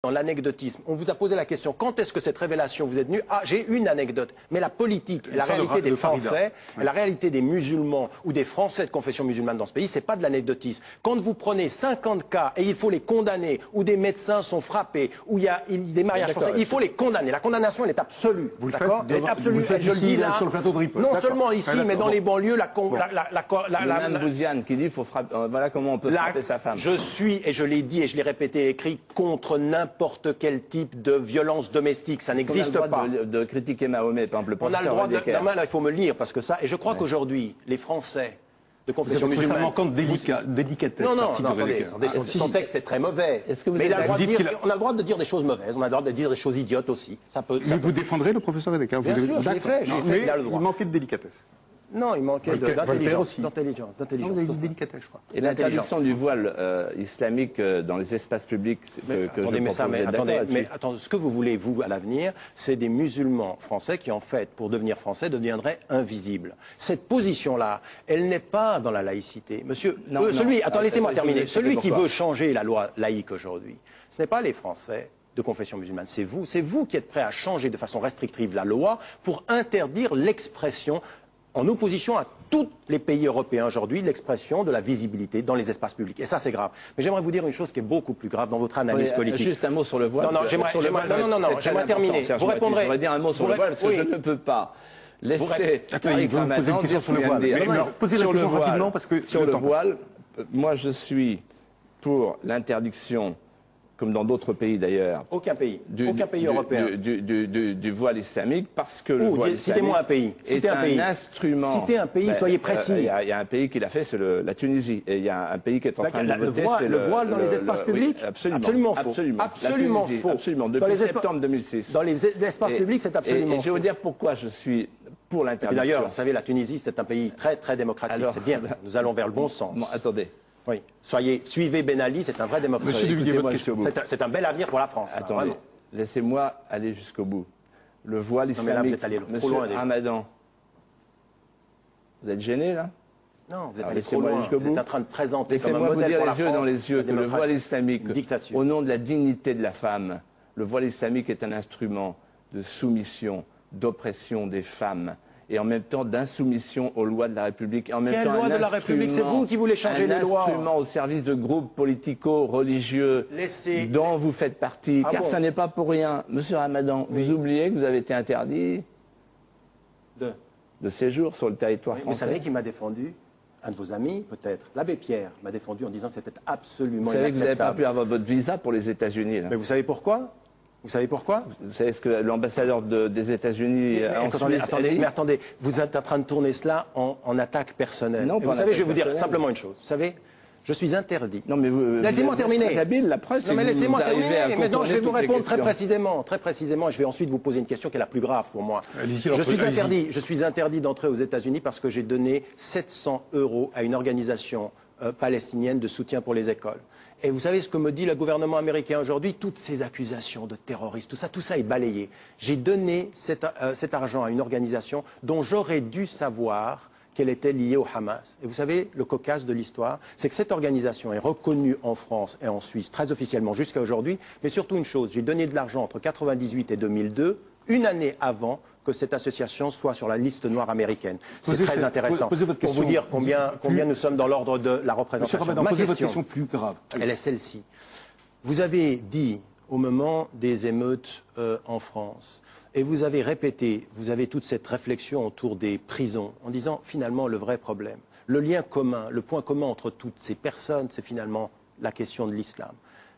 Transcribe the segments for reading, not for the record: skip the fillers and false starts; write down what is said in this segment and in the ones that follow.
dans l'anecdotisme. On vous a posé la question, quand est-ce que cette révélation vous est venue? Ah, j'ai une anecdote. Mais la politique, la réalité des Français, la réalité des musulmans ou des Français de confession musulmane dans ce pays, c'est pas de l'anecdotisme. Quand vous prenez 50 cas et il faut les condamner, où des médecins sont frappés, où il y a des mariages forcés, il faut les condamner. La condamnation, elle est absolue. D'accord? Elle est absolue. Vous le faites je le dis là, sur le plateau de Riposte. Non seulement ici, mais dans les banlieues, Mme Bouziane qui dit qu'il faut frapper, voilà comment on peut frapper sa femme. Je suis, et je l'ai dit et je l'ai répété et écrit, contre n'importe quel type de violence domestique. Ça n'existe pas. On a le droit de critiquer Mahomet, par exemple, le On a le droit de... Non, là, il faut me lire, parce que ça... Et je crois qu'aujourd'hui, les Français de confession musulmane... Ça manquant de délicatesse. Non, attendez, son texte est très mauvais. Mais on a le droit de dire des choses mauvaises, on a le droit de dire des choses idiotes aussi. Mais vous défendrez le professeur Edeka? Bien sûr, je l'ai fait, il a le droit. Il manquait de délicatesse. Non, il manquait d'intelligence. Vous avez dit délicatesse, je crois. Et l'interdiction du voile islamique dans les espaces publics attendez, mais ce que vous voulez, vous, à l'avenir, c'est des musulmans français qui, en fait, pour devenir français, deviendraient invisibles. Cette position-là, elle n'est pas dans la laïcité. Monsieur, laissez-moi terminer. Celui qui veut changer la loi laïque aujourd'hui, ce n'est pas les Français de confession musulmane, c'est vous qui êtes prêts à changer de façon restrictive la loi pour interdire l'expression en opposition à tous les pays européens aujourd'hui, l'expression de la visibilité dans les espaces publics. Et ça, c'est grave. Mais j'aimerais vous dire une chose qui est beaucoup plus grave dans votre analyse politique. Juste un mot sur le voile. J'aimerais terminer. Vous répondrez. Je voudrais dire un mot sur le voile, parce que je ne peux pas laisser Tariq Ramadan dire ce qu'il vient de dire. Posez la question rapidement, parce que... Sur le voile, moi, je suis pour l'interdiction, comme dans d'autres pays d'ailleurs. Aucun pays européen. Du voile islamique, parce que le voile islamique citez-moi un pays. Est un instrument. Citez un pays, soyez précis. Il y a un pays qui l'a fait, c'est la Tunisie. Et il y a un pays qui est en train de voter, c'est le voile dans les espaces publics. Absolument faux. Absolument faux. Absolument, depuis septembre 2006. Dans les espaces publics, c'est absolument faux. Et je vais vous dire pourquoi je suis pour l'interdiction. D'ailleurs, vous savez, la Tunisie, c'est un pays très, très démocratique. C'est bien, nous allons vers le bon sens. Bon, attendez. Oui, suivez Ben Ali, c'est un vrai démocrate. C'est un bel avenir pour la France. Attendez, laissez-moi aller jusqu'au bout. Le voile islamique, Monsieur Ramadan, vous êtes gêné là? Non, vous êtes allé trop loin. Vous êtes en train de présenter comme un modèle pour la France. Laissez-moi vous dire les yeux dans les yeux que le voile islamique, dictature. Au nom de la dignité de la femme, le voile islamique est un instrument de soumission, d'oppression des femmes, et en même temps d'insoumission aux lois de la République. Et en même temps, loi de la République? C'est vous qui voulez changer les lois. Un instrument au service de groupes politico-religieux dont vous faites partie, car ça n'est pas pour rien. Monsieur Ramadan, vous oubliez que vous avez été interdit de séjour sur le territoire français. Vous savez qui m'a défendu? Un de vos amis, peut-être, l'abbé Pierre, m'a défendu en disant que c'était absolument inacceptable. Vous savez que vous n'avez pas pu avoir votre visa pour les États-Unis. Mais vous savez pourquoi? Vous savez pourquoi? Vous savez ce que l'ambassadeur des États-Unis attendez, vous êtes en train de tourner cela en attaque personnelle. Non, vous savez, je vais vous dire simplement une chose. Vous savez, je suis interdit. Non, mais laissez-moi terminer. Très habile, la presse. Non, mais laissez-moi terminer. Maintenant, je vais vous répondre très précisément, et je vais ensuite vous poser une question qui est la plus grave pour moi. Je suis interdit d'entrer aux États-Unis parce que j'ai donné 700 € à une organisation palestinienne de soutien pour les écoles. Et vous savez ce que me dit le gouvernement américain aujourd'hui? Toutes ces accusations de terrorisme, tout ça est balayé. J'ai donné cet argent à une organisation dont j'aurais dû savoir qu'elle était liée au Hamas. Et vous savez, le cocasse de l'histoire, c'est que cette organisation est reconnue en France et en Suisse très officiellement jusqu'à aujourd'hui. Mais surtout une chose, j'ai donné de l'argent entre 1998 et 2002, une année avant que cette association soit sur la liste noire américaine. C'est très intéressant pour vous dire combien nous sommes dans l'ordre de la représentation. Monsieur Ramadan, posez votre question plus grave. Elle est celle-ci. Vous avez dit au moment des émeutes en France, et vous avez répété, vous avez toute cette réflexion autour des prisons, en disant finalement le vrai problème, le lien commun, le point commun entre toutes ces personnes, c'est finalement la question de l'islam.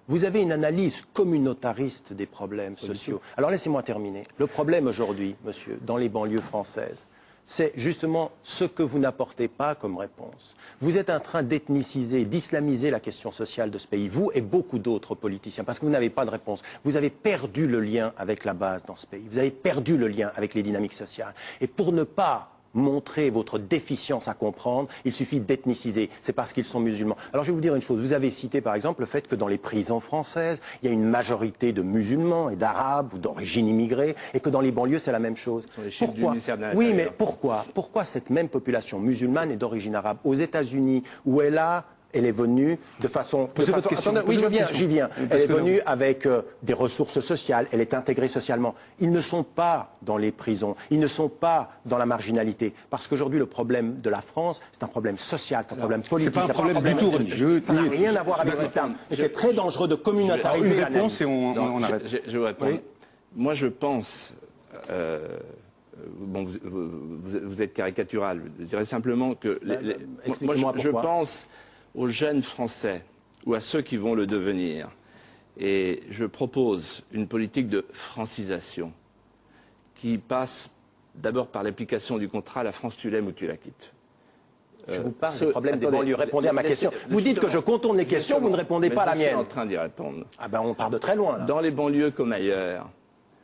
Vous avez une analyse communautariste des problèmes sociaux. Alors laissez-moi terminer. Le problème aujourd'hui, monsieur, dans les banlieues françaises, c'est justement ce que vous n'apportez pas comme réponse. Vous êtes en train d'ethniciser, d'islamiser la question sociale de ce pays, vous et beaucoup d'autres politiciens, parce que vous n'avez pas de réponse. Vous avez perdu le lien avec la base dans ce pays. Vous avez perdu le lien avec les dynamiques sociales. Et pour ne pas montrer votre déficience à comprendre, il suffit d'ethniciser. C'est parce qu'ils sont musulmans. Alors je vais vous dire une chose. Vous avez cité par exemple le fait que dans les prisons françaises, il y a une majorité de musulmans et d'arabes ou d'origine immigrée, et que dans les banlieues c'est la même chose. Pourquoi? Oui, mais pourquoi cette même population musulmane et d'origine arabe aux États-Unis, où elle a elle est venue de façon... Attendez, oui, j'y viens. Elle est venue avec des ressources sociales, elle est intégrée socialement. Ils ne sont pas dans les prisons, ils ne sont pas dans la marginalité. Parce qu'aujourd'hui, le problème de la France, c'est un problème social, c'est un problème politique. C'est pas un problème du tout religieux. Ça n'a rien à voir avec l'islam. Et c'est très dangereux de communautariser une réponse et on arrête. Je vais répondre. Oui. Moi, je pense... bon, vous êtes caricatural. Je dirais simplement que... moi, je pense aux jeunes Français ou à ceux qui vont le devenir. Et je propose une politique de francisation qui passe d'abord par l'application du contrat « La France, tu l'aimes ou tu la quittes ». Je vous parle des problèmes des banlieues. Répondez à ma question. Vous dites que je contourne les questions, vous ne répondez pas à la mienne. Je suis en train d'y répondre. Ah ben on part de très loin, là. Dans les banlieues comme ailleurs,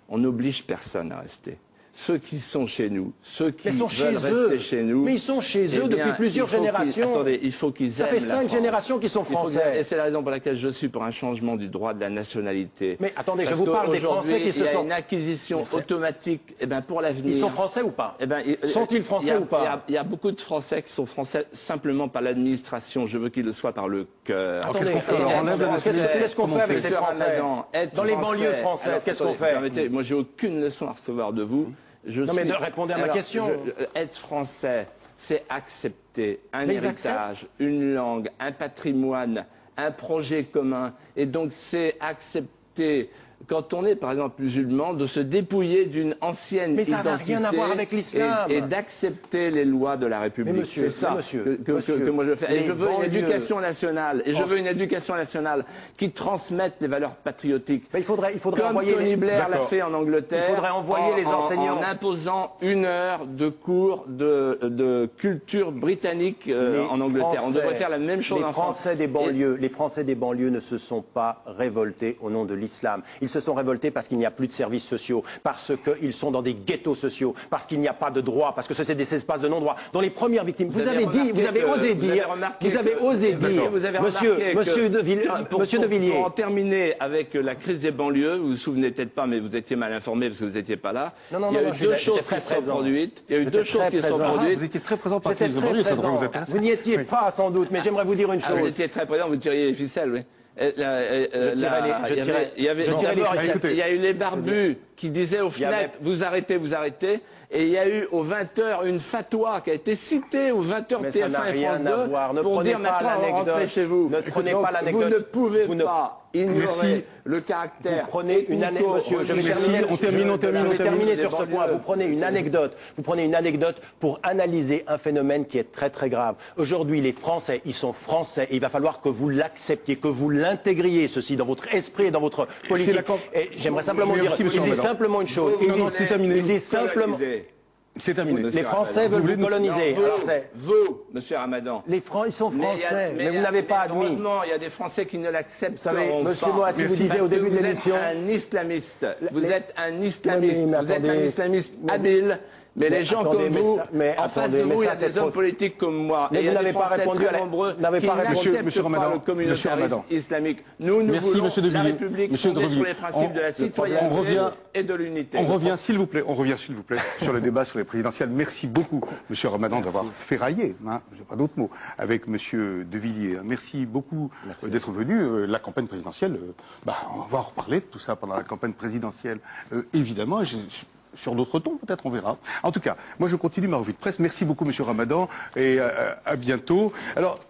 on n'oblige personne à rester. Ceux qui sont chez nous, ceux qui veulent rester chez nous... Mais ils sont chez eux depuis plusieurs générations. Attendez, il faut qu'ils aiment la France. Ça fait 5 générations qu'ils sont français. Et c'est la raison pour laquelle je suis pour un changement du droit de la nationalité. Mais attendez, je vous parle des Français qui se sont... Il y a une acquisition automatique pour l'avenir. Ils sont français ou pas? Sont-ils français ou pas? Il y a beaucoup de Français qui sont français simplement par l'administration. Je veux qu'ils le soient par le cœur. Attendez, qu'est-ce qu'on fait avec ces Français? Dans les banlieues françaises, qu'est-ce qu'on fait? Permettez, moi, j'ai aucune leçon à recevoir de vous. Mais répondez à ma question. Être français, c'est accepter un héritage, une langue, un patrimoine, un projet commun. Et donc, c'est accepter, quand on est, par exemple, musulman, de se dépouiller d'une ancienne identité. Mais ça n'a rien à voir avec l'islam. Et d'accepter les lois de la République. C'est ça que moi je fais. Et je veux une éducation nationale. Et je veux une éducation nationale qui transmette les valeurs patriotiques. Il faudrait comme envoyer Tony Blair l'a fait en Angleterre. Il faudrait envoyer les enseignants. En imposant 1 heure de cours de culture britannique en Angleterre. On devrait faire la même chose en France. Les Français des banlieues ne se sont pas révoltés au nom de l'islam. Ils se sont révoltés parce qu'il n'y a plus de services sociaux, parce qu'ils sont dans des ghettos sociaux, parce qu'il n'y a pas de droits, parce que c'est des espaces de non-droit. Dont les premières victimes, vous avez osé dire, Monsieur de Villiers. Pour en terminer avec la crise des banlieues, vous vous souvenez peut-être pas, mais vous étiez mal informé parce que vous n'étiez pas là. Il y a eu deux choses qui sont produites. Il y a eu deux choses qui sont produites. Vous étiez très présent par la crise des banlieues, ça devrait vous intéresser. Vous n'y étiez pas sans doute, mais j'aimerais vous dire une chose. Vous étiez très présent, vous tiriez les ficelles, oui. Il y a eu les barbus qui disaient aux fenêtres, vous arrêtez. Et il y a eu aux 20h une fatwa qui a été citée aux 20h TF1 et France 2 pour dire maintenant rentrez chez vous. Ne prenez pas l'anecdote. Vous ne pouvez pas ignorer le caractère. Vous prenez une anecdote, monsieur. Je vais terminer sur ce point. Vous prenez une anecdote pour analyser un phénomène qui est très très grave. Aujourd'hui, les Français, ils sont français et il va falloir que vous l'acceptiez, que vous l'intégriez ceci dans votre esprit et dans votre politique. Et j'aimerais simplement dire, il dit simplement une chose. Il dit simplement. C'est terminé. Les Français veulent vous coloniser. Vous, monsieur Ramadan. Ils sont français, mais vous n'avez pas admis. Heureusement, il y a des Français qui ne l'acceptent pas. Vous savez, monsieur Moati vous disait au début de l'émission. Vous êtes un islamiste habile. Mais les gens comme vous, en face de vous, il y a des hommes politiques comme moi. Mais vous n'avez pas répondu à la... qui n'acceptent pas le communautarisme islamique. Nous voulons la République fondée sur les principes de la citoyenneté et de l'unité. On revient, s'il vous plaît, sur le débat sur les présidentielles. Merci beaucoup, monsieur Ramadan, d'avoir ferraillé, j'ai pas d'autres mots, avec monsieur De Villiers. Merci beaucoup d'être venu. La campagne présidentielle, on va en reparler de tout ça pendant la campagne présidentielle, évidemment. Sur d'autres tons, peut-être, on verra. En tout cas, moi, je continue ma revue de presse. Merci beaucoup, monsieur Ramadan, et à bientôt. Alors,